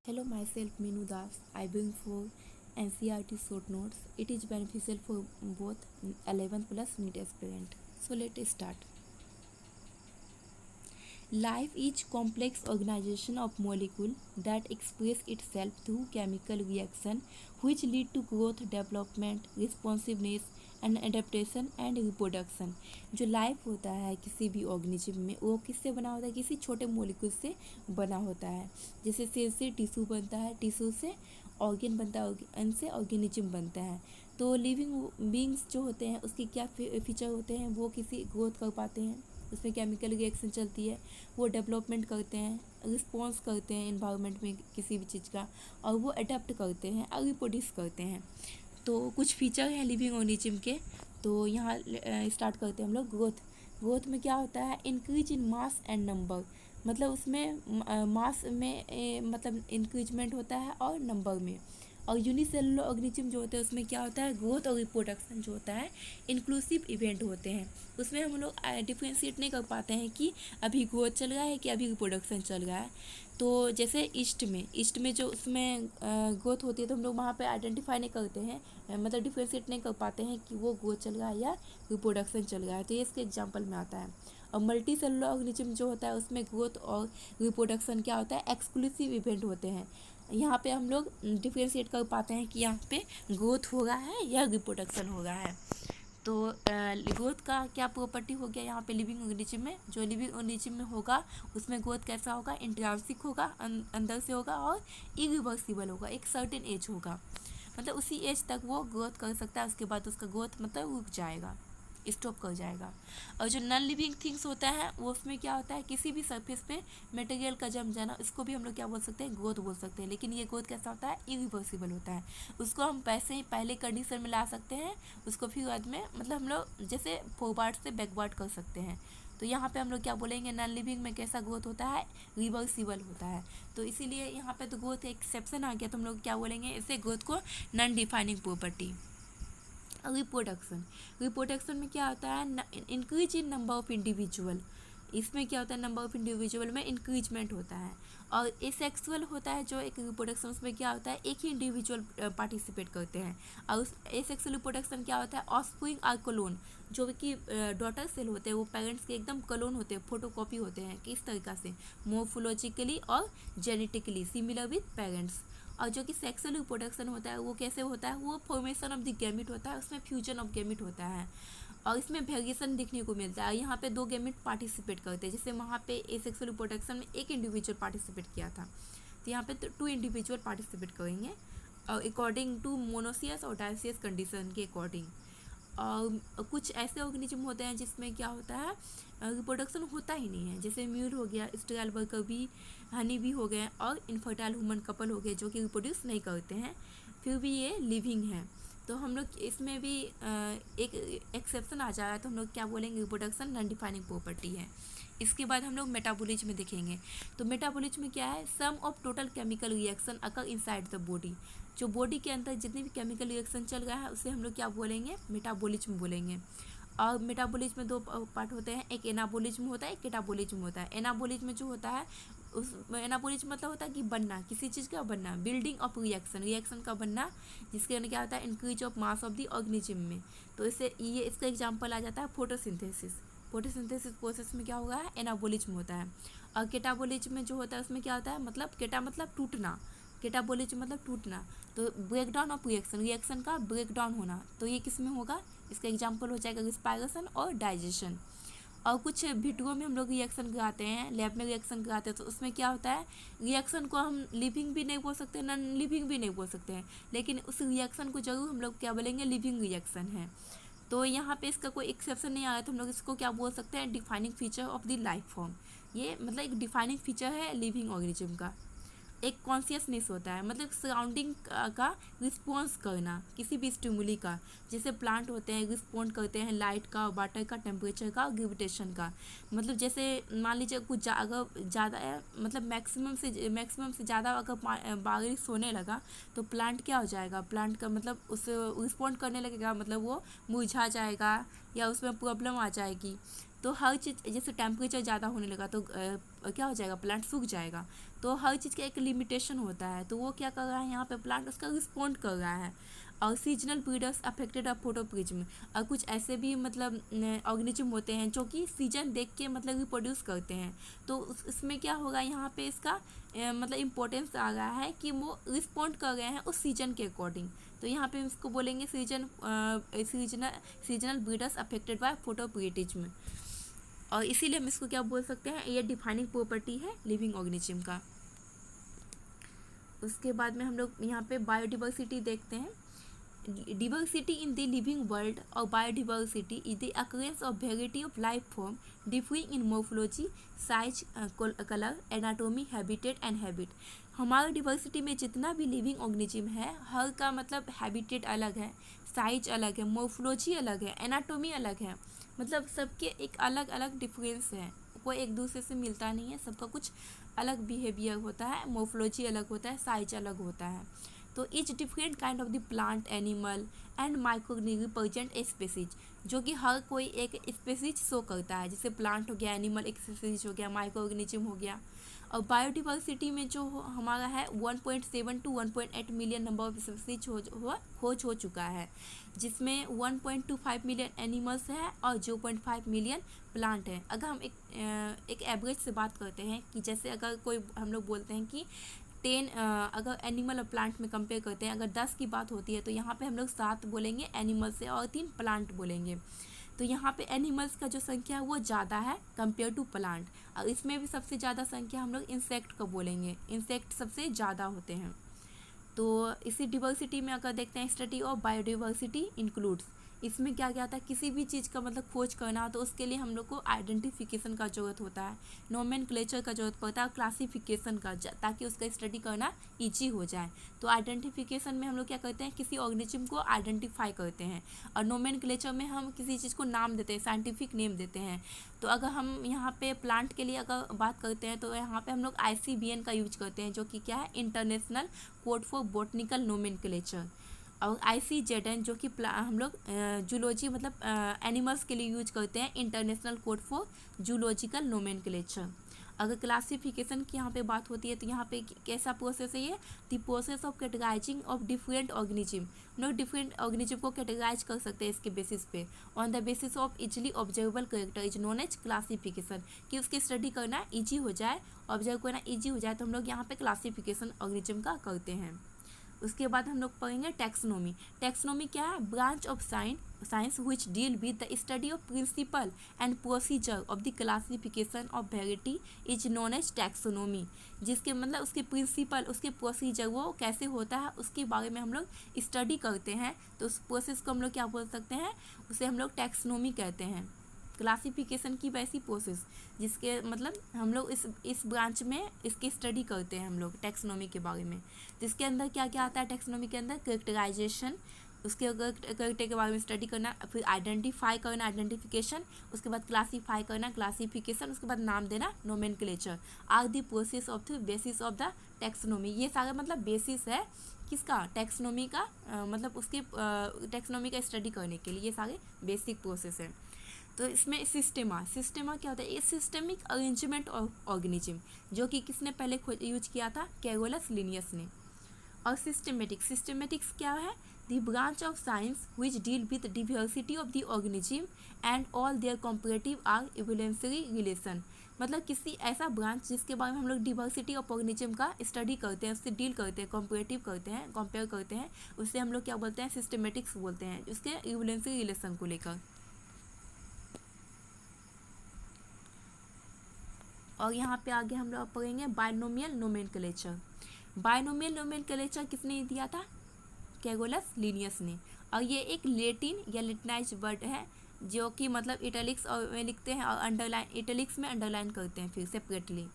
Hello, myself Minu Das. I bring for NCRT short notes. It is beneficial for both 11 plus NEET aspirant. So let's start. Life is complex organization of molecule that express itself through chemical reaction which lead to growth, development, responsiveness and adaptation and reproduction. जो life होता है किसी भी organism में वो किससे बना होता है, किसी छोटे मोलिक्यूल से बना होता है। जैसे सेल से टिश्यू बनता है, टिश्यू से ऑर्गेन बनता है, ऑर्गेन से ऑर्गेनिज्म बनता है। तो लिविंग बींग्स जो होते हैं उसके क्या फीचर होते हैं, वो किसी ग्रोथ कर पाते हैं, उसमें केमिकल रिएक्शन चलती है, वो डेवलपमेंट करते हैं, रिस्पॉन्स करते हैं इन्वायरमेंट में किसी भी चीज़ का, और वो अडेप्ट करते हैं और रिप्रोड्यूस करते हैं। तो कुछ फीचर हैं लिविंग ऑर्गेनिज्म के। तो यहाँ स्टार्ट करते हैं हम लोग। ग्रोथ में क्या होता है, increase in mass and number, मतलब उसमें मास में मतलब इंक्रीजमेंट होता है और नंबर में। और यूनिसेलुलर ऑर्गेनिज्म जो होते हैं उसमें क्या होता है, ग्रोथ और रिप्रोडक्शन जो होता है इंक्लूसिव इवेंट होते हैं। उसमें हम लोग डिफ्रेंशिएट नहीं कर पाते हैं कि अभी ग्रोथ चल रहा है कि अभी रिप्रोडक्शन चल रहा है। तो जैसे ईस्ट में जो उसमें ग्रोथ होती है तो हम लोग वहाँ पे आइडेंटिफाई नहीं करते हैं, मतलब डिफ्रेंशिएट नहीं कर पाते हैं कि वो ग्रोथ चल रहा है या रिप्रोडक्शन चल रहा है। तो ये इसके एग्जाम्पल में आता है। और मल्टी सेलुलर ऑर्गेनिज्म जो होता है उसमें ग्रोथ और रिप्रोडक्शन क्या होता है, एक्सक्लूसिव इवेंट होते हैं। यहाँ पे हम लोग डिफ्रेंशिएट कर पाते हैं कि यहाँ पे ग्रोथ हो रहा है या रिप्रोडक्शन हो रहा है। तो ग्रोथ का क्या प्रॉपर्टी हो गया यहाँ पे लिविंग ऑर्गेनिज्म में, जो लिविंग ऑर्गेनिज्म में होगा उसमें ग्रोथ कैसा होगा, इंट्रांसिक होगा, अंदर से होगा, और इरिवर्सिबल होगा, एक सर्टेन एज होगा, मतलब उसी एज तक वो ग्रोथ कर सकता है, उसके बाद उसका ग्रोथ मतलब रुक जाएगा, स्टॉप कर जाएगा। और जो नॉन लिविंग थिंग्स होता है वो उसमें क्या होता है, किसी भी सरफेस पे मटेरियल का जम जाना, इसको भी हम लोग क्या बोल सकते हैं, ग्रोथ बोल सकते हैं। लेकिन ये ग्रोथ कैसा होता है, इरिवर्सिबल होता है। उसको हम पैसे ही पहले कंडीशन में ला सकते हैं, उसको फिर बाद में मतलब हम लोग जैसे फॉरवर्ड से बैकवर्ड कर सकते हैं। तो यहाँ पे हम लोग क्या बोलेंगे, नॉन लिविंग में कैसा ग्रोथ होता है, रिवर्सिबल होता है। तो इसीलिए यहाँ पे तो ग्रोथ एक्सेप्शन आ गया, तो हम लोग क्या बोलेंगे, इसे ग्रोथ को नॉन डिफाइनिंग प्रॉपर्टी। रिप्रोडक्शन में क्या होता है, increase in number of individual, इसमें क्या होता है, नंबर ऑफ इंडिविजुअल में इंक्रीजमेंट होता है। और एसेक्सुअल होता है जो एक रिप्रोडक्शन, उसमें क्या होता है, एक ही इंडिविजुअल पार्टिसिपेट करते हैं। और उस एसेक्सुअल रिप्रोडक्शन क्या होता है, ऑफस्प्रिंग और क्लोन, जो कि डॉटर सेल होते हैं वो पेरेंट्स के एकदम क्लोन होते हैं, फोटोकॉपी होते हैं, किस तरीक़ा से, मोर्फोलॉजिकली और जेनेटिकली सिमिलर विथ पेरेंट्स। और जो कि सेक्सुअल रिप्रोडक्शन होता है वो कैसे होता है, वो फॉर्मेशन ऑफ द गैमेट होता है, उसमें फ्यूजन ऑफ गैमेट होता है, और इसमें वेरिएशन देखने को मिलता है। यहाँ पे 2 गैमेट पार्टिसिपेट करते हैं, जैसे वहाँ पे एसेक्सुअल रिप्रोडक्शन में एक इंडिविजुअल पार्टिसिपेट किया था, तो यहाँ पे 2 इंडिविजुअल पार्टिसिपेट करेंगे, और अकॉर्डिंग टू मोनोसियस और डायसियस कंडीशन के अकॉर्डिंग। और कुछ ऐसे ऑर्गेनिज्म होते हैं जिसमें क्या होता है, रिप्रोडक्शन होता ही नहीं है, जैसे म्यूल हो गया, स्टेरल वर्कर भी, हनी भी हो गए, और इनफर्टाइल ह्यूमन कपल हो गए, जो कि रिप्रोड्यूस नहीं करते हैं, फिर भी ये लिविंग है। तो हम लोग इसमें भी एक एक्सेप्शन आ जा रहा है, तो हम लोग क्या बोलेंगे, रिप्रोडक्शन नॉन डिफाइनिंग प्रॉपर्टी है। इसके बाद हम लोग मेटाबॉलिज्म में देखेंगे। तो मेटाबॉलिज्म में क्या है, sum of total chemical reaction occur inside the body, जो बॉडी के अंदर जितने भी केमिकल रिएक्शन चल रहा है उसे हम लोग क्या बोलेंगे, मेटाबॉलिज्म बोलेंगे। और मेटाबॉलिज्म में 2 पार्ट होते हैं, एक एनाबॉलिज्म होता है, एक कैटाबॉलिज्म होता है। एनाबॉलिज्म में जो होता है, उस एनाबॉलिज्म मतलब होता है कि बनना, किसी चीज़ का बनना, बिल्डिंग ऑफ रिएक्शन का बनना, जिसके अंदर क्या होता है, increase of mass of the organism में। तो इससे ये इसका एग्जाम्पल आ जाता है फोटोसिंथेसिस प्रोसेस में क्या होगा है, एनाबॉलिज्म होता है। और कैटाबॉलिज्म में जो होता है उसमें क्या होता है, मतलब केटा मतलब टूटना, कैटाबॉलिज्म मतलब टूटना, तो ब्रेकडाउन ऑफ रिएक्शन का ब्रेकडाउन होना, तो ये किस में होगा, इसका एग्जाम्पल हो जाएगा रिस्पायरेशन और डाइजेशन। और कुछ भिटुओं में हम लोग रिएक्शन कराते हैं, लैब में रिएक्शन कराते हैं, तो उसमें क्या होता है, रिएक्शन को हम लिविंग भी नहीं बोल सकते, नॉन लिविंग भी नहीं बोल सकते हैं, लेकिन उस रिएक्शन को जरूर हम लोग क्या बोलेंगे, लिविंग रिएक्शन है। तो यहाँ पे इसका कोई एक्सेप्शन नहीं आ रहा है, तो हम लोग इसको क्या बोल सकते हैं, defining feature of the life form. ये मतलब एक डिफाइनिंग फीचर है लिविंग ऑर्गेनिज्म का। एक कॉन्शियसनेस होता है, मतलब सराउंडिंग का रिस्पॉन्स करना किसी भी स्टिमुली का, जैसे प्लांट होते हैं रिस्पॉन्ड करते हैं लाइट का, वाटर का, टेम्परेचर का, ग्रेविटेशन का। मतलब जैसे मान लीजिए कुछ अगर ज़्यादा मतलब मैक्सिमम से ज़्यादा अगर बारिश होने लगा तो प्लांट क्या हो जाएगा, प्लांट का मतलब उस रिस्पॉन्ड करने लगेगा, मतलब वो मुरझा जाएगा या उसमें प्रॉब्लम आ जाएगी। तो हर चीज़ जैसे टेम्परेचर ज़्यादा होने लगा तो क्या हो जाएगा, प्लांट सूख जाएगा। तो हर चीज़ का एक लिमिटेशन होता है, तो वो क्या कर रहा है यहाँ पे, प्लांट उसका रिस्पॉन्ड कर रहा है। और सीजनल ब्रीडर्स अफेक्टेड अ फोटोप्रिज्म, और कुछ ऐसे भी मतलब ऑर्गेनिज्म होते हैं जो कि सीजन देख के मतलब रिप्रोड्यूस करते हैं। तो इसमें क्या होगा यहाँ पे इसका मतलब इम्पोर्टेंस आ रहा है कि वो रिस्पॉन्ड कर रहे हैं उस सीजन के अकॉर्डिंग। तो यहाँ पे इसको बोलेंगे सीजनल ब्रीडर्स अफेक्टेड बाय फोटोप्रिज्म, और इसीलिए हम इसको क्या बोल सकते हैं, ये डिफाइनिंग प्रॉपर्टी है लिविंग ऑर्गेनिज्म का। उसके बाद में हम लोग यहाँ पे बायोडिवर्सिटी देखते हैं। Diversity in the living world or biodiversity is the occurrence of variety of life form differing in morphology, size, color, anatomy, habitat and habit। हमारे डिवर्सिटी में जितना भी लिविंग ऑर्गेनिज्म है, हर का मतलब हैबिटेट अलग है, साइज अलग है, मोर्फोलॉजी अलग है, एनाटोमी अलग है, मतलब सबके एक अलग अलग डिफरेंस है, कोई एक दूसरे से मिलता नहीं है, सबका कुछ अलग बिहेवियर होता है, मोर्फोलॉजी अलग होता है, साइज अलग होता है। तो each different kind of the plant, animal and microorganism represent a species, जो कि हर कोई एक स्पेसीज शो करता है, जैसे प्लांट हो गया, एनिमल एक स्पेसीज हो गया, माइक्रोऑर्गेनिज्म हो गया। और बायोडिवर्सिटी में जो हमारा है 1.7 to 1.8 million number of species खोज हो चुका है, जिसमें 1.25 मिलियन एनिमल्स है और 0.5 मिलियन प्लांट है। अगर हम एक एवरेज से बात करते हैं कि जैसे अगर कोई हम लोग बोलते हैं कि 10 अगर एनिमल और प्लांट में कंपेयर करते हैं, अगर 10 की बात होती है तो यहाँ पे हम लोग 7 बोलेंगे एनिमल्स से और 3 प्लांट बोलेंगे। तो यहाँ पे एनिमल्स का जो संख्या है वो ज़्यादा है कंपेयर टू प्लांट, और इसमें भी सबसे ज़्यादा संख्या हम लोग इंसेक्ट का बोलेंगे, इंसेक्ट सबसे ज़्यादा होते हैं। तो इसी डिवर्सिटी में अगर देखते हैं, स्टडी ऑफ बायोडिवर्सिटी इंक्लूड्स, इसमें क्या क्या आता है, किसी भी चीज़ का मतलब खोज करना हो तो उसके लिए हम लोग को आइडेंटिफिकेशन का ज़रूरत होता है, नोमेनक्लेचर का ज़रूरत पड़ता है, क्लासिफिकेशन का, ताकि उसका स्टडी करना ईजी हो जाए। तो आइडेंटिफिकेशन में हम लोग क्या करते हैं, किसी ऑर्गेनिज्म को आइडेंटिफाई करते हैं, और नोमेनक्लेचर में हम किसी चीज़ को नाम देते हैं, साइंटिफिक नेम देते हैं। तो अगर हम यहाँ पे प्लांट के लिए अगर बात करते हैं तो यहाँ पे हम लोग ICBN का यूज करते हैं, जो कि क्या है, international code for botanical nomenclature. और ICZN जो कि हम लोग जूलॉजी मतलब एनिमल्स के लिए यूज करते हैं, international code for zoological nomenclature. अगर क्लासिफिकेशन की यहाँ पे बात होती है तो यहाँ पे कैसा प्रोसेस है, ये the process of categorising of different organism. हम लोग डिफरेंट ऑर्गेनिज्म को कैटेगराइज कर सकते हैं इसके बेसिस पे, on the basis of easily observable character is known as classification, कि उसकी स्टडी करना ईजी हो जाए, ऑब्जर्व करना ईजी हो जाए, तो हम लोग यहाँ पे क्लासिफिकेशन ऑर्गेनिज्म का करते हैं। उसके बाद हम लोग पढ़ेंगे टैक्सोनॉमी। टैक्सोनॉमी क्या है, branch of science which deal with the study of principle and procedure of the classification of variety is known as taxonomy, जिसके मतलब उसके प्रिंसिपल, उसके प्रोसीजर वो कैसे होता है उसके बारे में हम लोग स्टडी करते हैं। तो उस प्रोसेस को हम लोग क्या बोल सकते हैं, उसे हम लोग टैक्सोनॉमी कहते हैं। क्लासिफिकेशन की वैसी प्रोसेस जिसके मतलब हम लोग इस ब्रांच में इसकी स्टडी करते हैं हम लोग टैक्सोनॉमी के बारे में। जिसके अंदर क्या क्या आता है टैक्सोनॉमी के अंदर, कैरेक्टराइजेशन, उसके कैरेक्टर के बारे में स्टडी करना, फिर आइडेंटिफाई करना, आइडेंटिफिकेशन, उसके बाद क्लासीफाई करना, क्लासिफिकेशन, उसके बाद नाम देना, nomenclature, are the process of the basis of the taxonomy. ये सारा मतलब बेसिस है किसका, टैक्सोनॉमी का, मतलब उसके टैक्सोनॉमी का स्टडी करने के लिए ये सारे बेसिक प्रोसेस है। तो इसमें सिस्टेमा क्या होता है, ये सिस्टेमिक अरेंजमेंट ऑफ ऑर्गेनिज्म, जो कि किसने पहले यूज किया था, कैरोलस लिनियस ने। और सिस्टेमेटिक्स क्या है, the branch of science which deal with diversity of the organism and all their comparative or evolutionary relation, मतलब किसी ऐसा ब्रांच जिसके बारे में हम लोग डिवर्सिटी ऑफ ऑर्गेनिज्म का स्टडी करते हैं, उससे डील करते हैं, कंपैरेटिव करते हैं, कंपेयर करते हैं, उससे हम लोग क्या बोलते हैं, सिस्टेमेटिक्स बोलते हैं, उसके इवोल्यूशनरी रिलेशन को लेकर। और यहाँ पे आगे हम लोग पढ़ेंगे बायनोमियल नोमेनक्लेचर। बायनोमियल नोमेनक्लेचर किसने दिया था, कैरोलस लिनियस ने। और ये एक लेटिन या लेटिनाइज वर्ड है, जो कि मतलब इटैलिक्स और में लिखते हैं और अंडरलाइन, इटैलिक्स में अंडरलाइन करते हैं फिर सेपरेटली।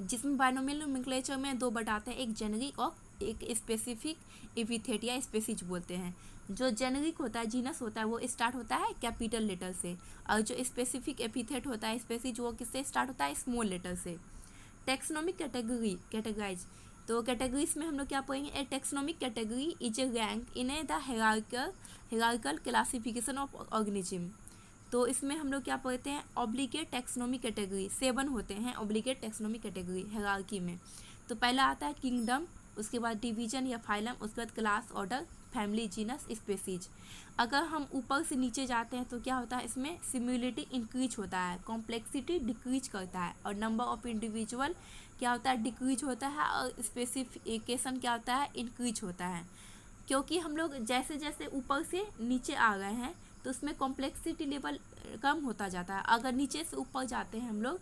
जिसमें बायनोमियल नोमेनक्लेचर में 2 वर्ड आते हैं, एक जेनेरिक और एक स्पेसिफिक एपिथेट या स्पेसीज बोलते हैं। जो जेनेरिक होता है, जीनस होता है, वो स्टार्ट होता है कैपिटल लेटर से, और जो स्पेसिफिक एपिथेट होता है, स्पेसीज, वो किससे स्टार्ट होता है, स्मॉल लेटर से। टैक्सोनॉमिक कैटेगराइज, तो कैटेगरीज में हम लोग क्या पढ़ेंगे, a taxonomic category is a rank in a the hierarchical classification of organism. तो इसमें हम लोग क्या पढ़ते हैं, ऑब्लिगेट टैक्सोनॉमी कैटेगरी 7 होते हैं ऑब्लिगेट टैक्सोनॉमी कैटेगरी हायरार्की में। तो पहला आता है किंगडम, उसके बाद डिवीजन या फाइलम, उसके बाद class, order, family, genus, species. अगर हम ऊपर से नीचे जाते हैं तो क्या होता है, इसमें सिमिलरिटी इंक्रीज होता है, कॉम्प्लेक्सिटी डिक्रीज करता है, और नंबर ऑफ इंडिविजुअल क्या होता है, डिक्रीज होता है, और स्पेसिफिकेशन क्या होता है, इंक्रीज होता है। क्योंकि हम लोग जैसे जैसे ऊपर से नीचे आ गए हैं तो उसमें कॉम्प्लेक्सिटी लेवल कम होता जाता है। अगर नीचे से ऊपर जाते हैं हम लोग,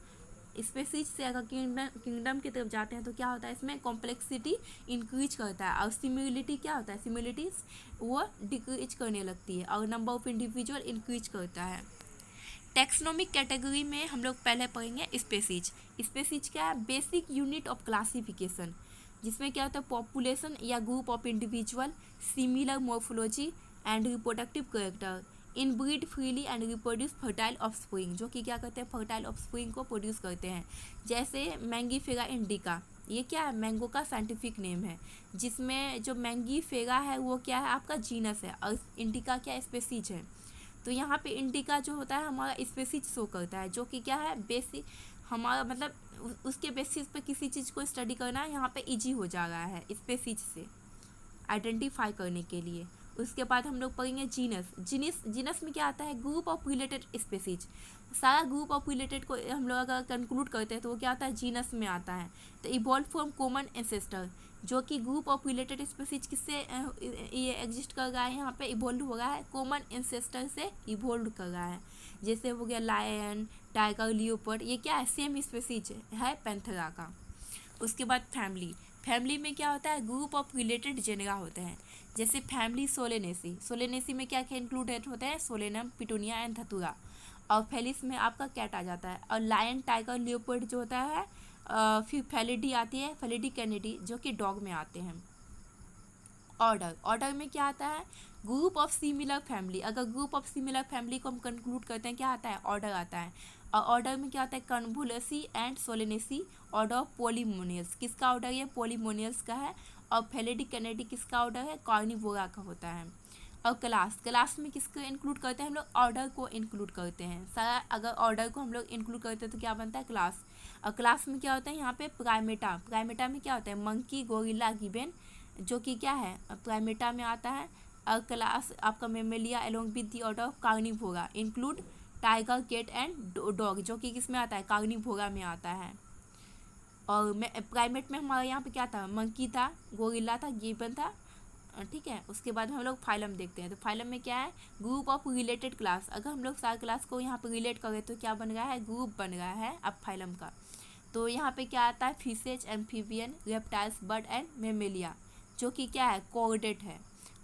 स्पेसीज से अगर किंगडम की तरफ जाते हैं तो क्या होता है, इसमें कॉम्प्लेक्सिटी इंक्रीज करता है, और सिमिलरिटी क्या होता है, सिमिलरिटीज वो डिक्रीज करने लगती है, और नंबर ऑफ इंडिविजुअल इंक्रीज करता है। टैक्सोनॉमिक कैटेगरी में हम लोग पहले पढ़ेंगे स्पेसीज। स्पेसीज क्या है, बेसिक यूनिट ऑफ क्लासिफिकेशन, जिसमें क्या होता है, पॉपुलेशन या group of individual, similar morphology and reproductive character, inbreed freely and reproduce fertile offspring, जो कि क्या करते हैं, फर्टाइल ऑफस्प्रिंग को प्रोड्यूस करते हैं। जैसे मैंगीफेरा इंडिका, ये क्या है, मैंगो का साइंटिफिक नेम है, जिसमें जो मैंगीफेरा है वो क्या है, आपका जीनस है, और इंडिका क्या स्पेसीज है। तो यहाँ पे इंडिका जो होता है हमारा स्पेसीज शो करता है, जो कि क्या है, बेसिक हमारा मतलब उसके बेसिस पे किसी चीज़ को स्टडी करना यहाँ पे इजी हो जा रहा है स्पेसीज से आइडेंटिफाई करने के लिए। उसके बाद हम लोग पढ़ेंगे जीनस में क्या आता है, ग्रुप ऑफ रिलेटेड स्पेसीज। सारा ग्रुप ऑफ रिलेटेड को हम लोग अगर कंक्लूड करते हैं तो वो क्या आता है, जीनस में आता है। तो इवॉल्व फ्रॉम कॉमन एंसेस्टर, जो कि ग्रुप ऑफ रिलेटेड स्पेसीज किससे ये एग्जिस्ट कर रहा है, यहाँ पे इवॉल्व हो रहा है, कॉमन एंसेस्टर से इवॉल्व कर रहा है। जैसे हो गया लायन, टाइगर, लियोपर्ड, ये क्या है, सेम स्पेसीज है पैंथेरा का। उसके बाद फैमिली में क्या होता है, ग्रुप ऑफ रिलेटेड जेनरा होते हैं। जैसे फैमिली सोलेनेसी में क्या क्या इंक्लूडेड होते हैं, सोलेनम, पिटूनिया एंड धतूरा। और फेलिस में आपका कैट आ जाता है। और लायन, टाइगर, लियोपर्ड जो होता है, फिर फेलिडी आती है, फेलिडी कैनिडी, जो कि डॉग में आते हैं। ऑर्डर में क्या आता है, ग्रुप ऑफ सिमिलर फैमिली। अगर ग्रुप ऑफ सिमिलर फैमिली को हम कंक्लूड करते हैं क्या आता है, ऑर्डर आता है। और ऑर्डर में क्या आता है, Convolvulaceae and Solanaceae, order of Polemoniales, किसका ऑर्डर है, पॉलीमोनियल्स का है। और फेलिडी कैनिडी किसका ऑर्डर है, कार्निवोरा का होता है। और क्लास में किसको इंक्लूड करते हैं हम लोग, ऑर्डर को इंक्लूड करते हैं सारा। अगर ऑर्डर को हम लोग इंक्लूड करते हैं तो क्या बनता है, क्लास। और क्लास में क्या होता है, यहाँ पे प्राइमेटा में क्या होता है, मंकी, गोरिल्ला, गिबन, जो कि क्या है, प्राइमेटा में आता है। और क्लास आपका Mammalia along with the order of Carnivora include tiger, cat and dog, जो कि किस में आता है, कार्निवोरा में आता है। और प्राइमेट में हमारे यहाँ पे क्या था, मंकी था, गोरिल्ला था, गिबन था, ठीक है। उसके बाद हम लोग फाइलम देखते हैं। तो फाइलम में क्या है, ग्रुप ऑफ रिलेटेड क्लास। अगर हम लोग सारे क्लास को यहाँ पे रिलेट करें तो क्या बन रहा है, ग्रुप बन रहा है अब फाइलम का। तो यहाँ पे क्या आता है, fishes, amphibian, reptiles, bird and Mammalia, जो कि क्या है, कोऑर्डिनेट है।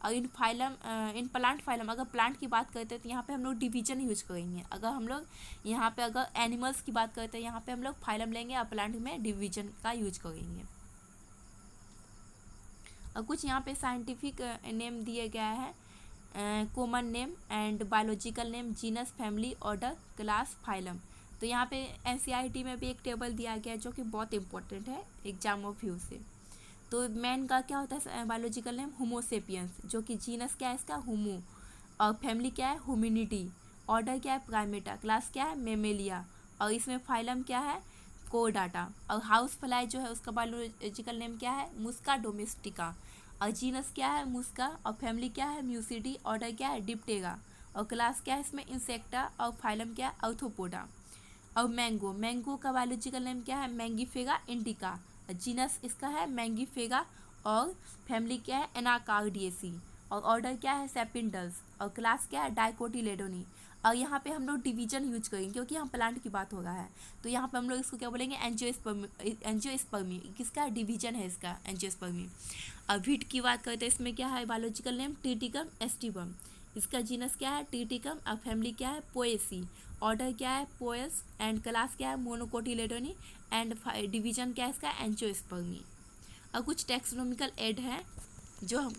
और इन प्लांट फाइलम, अगर प्लांट की बात करते हैं तो यहाँ पे हम लोग डिवीजन यूज करेंगे। अगर हम लोग यहाँ पे अगर एनिमल्स की बात करते हैं यहाँ पे हम लोग फाइलम लेंगे, और प्लांट में डिवीजन का यूज करेंगे। और कुछ यहाँ पे साइंटिफिक नेम दिए गया है, common name and biological name, genus, family, order, class, phylum. तो यहाँ पे NCERT में भी एक टेबल दिया गया है जो कि बहुत इंपॉर्टेंट है एग्जाम ऑफ व्यू से। तो मैन का क्या होता है, बायोलॉजिकल नेम होमोसेपियंस, जो कि जीनस क्या है इसका, होमो। और फैमिली क्या है, होमिनिटी। ऑर्डर क्या है, प्राइमेटा। क्लास क्या है, मेमेलिया। और इसमें फाइलम क्या है, कोडाटा। और हाउस फ्लाई जो है उसका बायोलॉजिकल नेम क्या है, मुस्का डोमेस्टिका। और जीनस क्या है, मुस्का। और फैमिली क्या है, म्यूसिडी। ऑर्डर क्या है, डिप्टेरा। और क्लास क्या है इसमें, इंसेक्टा। और फाइलम क्या है, आर्थ्रोपोडा। और मैंगो का बायोलॉजिकल नेम क्या है, मैंगीफेरा इंडिका। जीनस इसका है मैंगीफेरा। और फैमिली क्या है, एनाकार्डियेसी। और ऑर्डर क्या है, सेपिंडल्स। और क्लास क्या है, डाइकोटिलेडोनी। और यहाँ पे हम लोग डिवीजन यूज करेंगे क्योंकि यहाँ प्लांट की बात हो रहा है। तो यहाँ पे हम लोग इसको क्या बोलेंगे, एंजियोस्पर्मी। किसका डिवीजन है इसका, एंजियोस्पर्मी। और वीट की बात करते हैं, इसमें क्या है, बायोलॉजिकल नेम ट्रिटिकम एस्टिबम। इसका जीनस क्या है, ट्रिटिकम। और फैमिली क्या है, पोएसी। ऑर्डर क्या है, पोएस। एंड क्लास क्या है, मोनोकोटिलेडोनी। एंड डिवीजन क्या है इसका, एंजियोस्पर्मी। और कुछ टैक्सोनॉमिकल एड है जो हम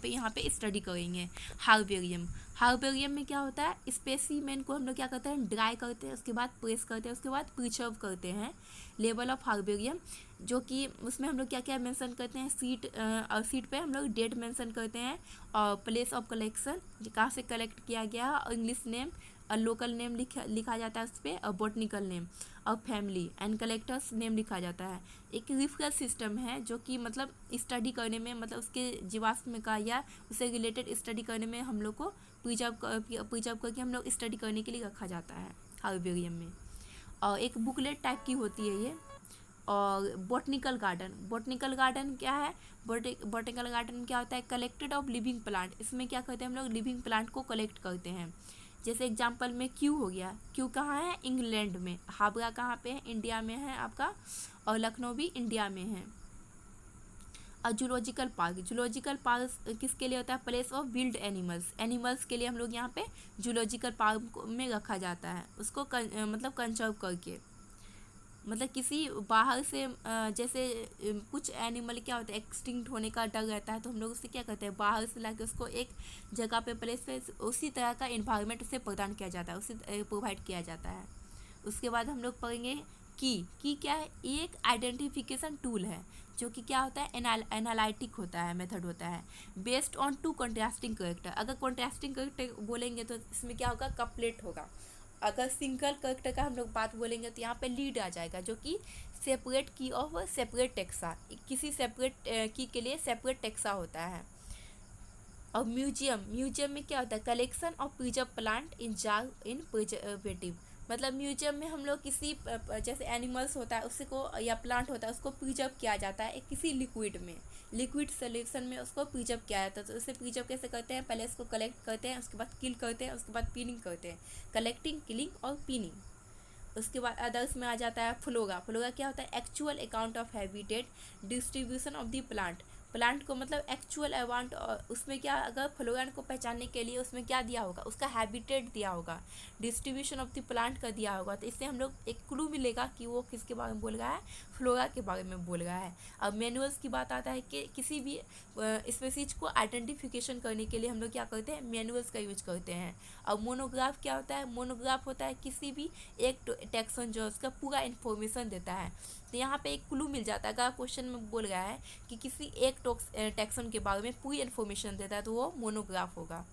यहाँ पे स्टडी करेंगे। हार्बेरियम में क्या होता है, स्पेसीमेन को हम लोग क्या करते हैं, ड्राई करते हैं, उसके बाद प्रेस करते हैं, उसके बाद प्रिजर्व करते हैं। लेवल ऑफ हार्बेरियम, जो कि उसमें हम लोग क्या क्या मेंशन करते हैं, सीट। और सीट पे हम लोग डेट मेंशन करते हैं। और प्लेस ऑफ कलेक्शन, कहाँ से कलेक्ट किया गया, और इंग्लिश नेम, और लोकल नेम लिखा जाता है उस पर, और बॉटनिकल नेम और फैमिली एंड कलेक्टर्स नेम लिखा जाता है। एक रिफरल सिस्टम है जो कि मतलब स्टडी करने में, मतलब उसके जीवाश्म का या उससे रिलेटेड स्टडी करने में हम लोग को प्रिजर्व करके हम लोग स्टडी करने के लिए रखा जाता है हर्बेरियम में। और एक बुकलेट टाइप की होती है ये। और बॉटनिकल गार्डन क्या है? बॉटनिकल गार्डन क्या होता है? Collected of living plant. इसमें क्या करते हैं हम लोग? लिविंग प्लांट को कलेक्ट करते हैं। जैसे एग्जांपल में क्यू हो गया। क्यू कहाँ है? इंग्लैंड में। हावड़ा कहाँ पे है? इंडिया में है आपका। और लखनऊ भी इंडिया में है। और जूलॉजिकल पार्क किसके लिए होता है? प्लेस ऑफ विल्ड एनिमल्स के लिए हम लोग यहाँ पे जूलॉजिकल पार्क में रखा जाता है उसको मतलब कंजर्व करके। मतलब किसी बाहर से जैसे कुछ एनिमल क्या होता है, एक्सटिंक्ट होने का डर रहता है, तो हम लोग उससे क्या करते हैं? बाहर से लाके उसको एक जगह पे प्लेस पे उसी तरह का इन्वायरमेंट उसे प्रदान किया जाता है, उसे प्रोवाइड किया जाता है। उसके बाद हम लोग पढ़ेंगे की क्या है? ये एक आइडेंटिफिकेशन टूल है जो कि क्या होता है? एनालिटिक होता है, मेथड होता है based on to contrasting character. अगर कॉन्ट्रास्टिंग कैरेक्टर बोलेंगे तो इसमें क्या होगा? कपलेट होगा। अगर सिंगल कैरेक्टर का हम लोग बात बोलेंगे तो यहाँ पे लीड आ जाएगा जो कि सेपरेट की ऑफ सेपरेट टेक्सा, किसी सेपरेट की के लिए सेपरेट टेक्सा होता है। और म्यूजियम में क्या होता है? Collection of preserve plant in jar in preservative. मतलब म्यूजियम में हम लोग किसी जैसे एनिमल्स होता है उसको या प्लांट होता है उसको प्रिजर्व किया जाता है किसी लिक्विड में, लिक्विड सोल्यूशन में उसको प्रिजर्व किया जाता है। तो उसे प्रिजर्व कैसे करते हैं? पहले इसको कलेक्ट करते हैं, उसके बाद किल करते हैं, उसके बाद पीनिंग करते हैं। कलेक्टिंग, किलिंग और पीनिंग। उसके बाद अदर्स में आ जाता है फ्लोरा क्या होता है? Actual account of habitat distribution of the plant को मतलब एक्चुअल अमाउंट। उसमें क्या, अगर फ्लोरा को पहचानने के लिए उसमें क्या दिया होगा? उसका हैबिटेट दिया होगा, डिस्ट्रीब्यूशन ऑफ द प्लांट का दिया होगा। तो इससे हम लोग एक क्लू मिलेगा कि वो किसके बारे में बोल रहा है? फ्लोरा के बारे में बोल रहा है। अब मैनुअल्स की बात आता है कि किसी भी स्पीशीज को आइडेंटिफिकेशन करने के लिए हम लोग क्या करते हैं? मैनुअल्स का यूज करते हैं। और मोनोग्राफ क्या होता है? मोनोग्राफ होता है किसी भी एक टेक्सन जो उसका पूरा इन्फॉर्मेशन देता है। तो यहाँ पे एक क्लू मिल जाता है। अगर क्वेश्चन में बोल रहा है कि किसी एक टेक्सन के बारे में पूरी इन्फॉर्मेशन देता है तो वो मोनोग्राफ होगा।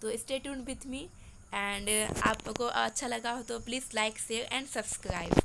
तो stay tuned with me, and आपको अच्छा लगा हो तो please like, share and subscribe.